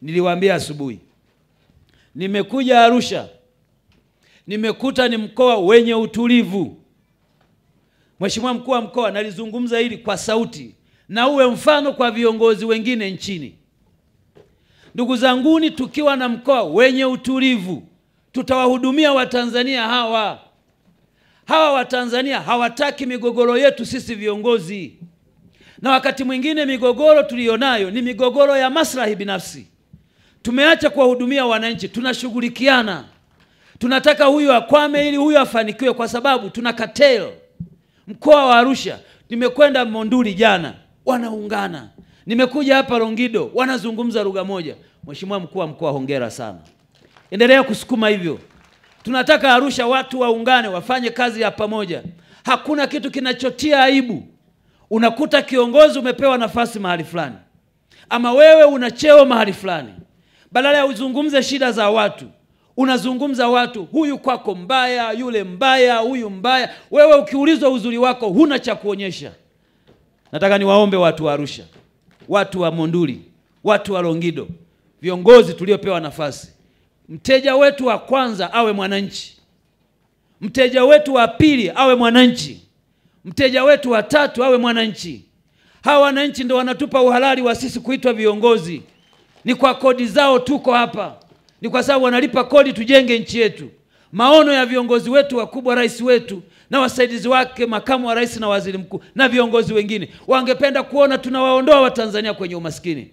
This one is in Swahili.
Niliwaambia asubuhi, nimekuja Arusha, nimekuta ni mkoa wenye utulivu. Mheshimiwa mkuu wa mkoa, nalizungumza hili kwa sauti na uwe mfano kwa viongozi wengine nchini. Ndugu zanguni, tukiwa na mkoa wenye utulivu, tutawahudumia Watanzania hawa. Hawa Watanzania hawataki migogoro yetu sisi viongozi. Na wakati mwingine migogoro tulionayo ni migogoro ya maslahi binafsi. Tumeacha kuwahudumia wananchi, tunashughulikiana. Tunataka huyu akwame ili huyu afanikiwe kwa sababu tuna cartel. Mkoa wa Arusha, nimekwenda Monduli jana, wanaungana. Nimekuja hapa Longido, wanazungumza lugha moja. Mheshimiwa mkuu wa mkoa, hongera sana. Endelea kusukuma hivyo. Tunataka Arusha watu waungane, wafanye kazi ya pamoja. Hakuna kitu kinachotia aibu. Unakuta kiongozi umepewa nafasi mahali fulani, ama wewe una cheo mahali fulani, badala ya uzungumze shida za watu, unazungumza watu, huyu kwako mbaya, yule mbaya, huyu mbaya. Wewe ukiulizwa uzuri wako huna cha kuonyesha. Nataka niwaombe watu wa Arusha, watu wa Monduli, watu wa Longido, viongozi tuliopewa nafasi, mteja wetu wa kwanza awe mwananchi, mteja wetu wa pili awe mwananchi, mteja wetu wa tatu awe mwananchi. Hawa wananchi ndio wanatupa uhalali wa sisi kuitwa viongozi. Ni kwa kodi zao tuko hapa. Ni kwa sababu wanalipa kodi tujenge nchi yetu. Maono ya viongozi wetu wakubwa, rais wetu na wasaidizi wake, makamu wa rais na waziri mkuu na viongozi wengine, wangependa kuona tunawaondoa Watanzania kwenye umaskini.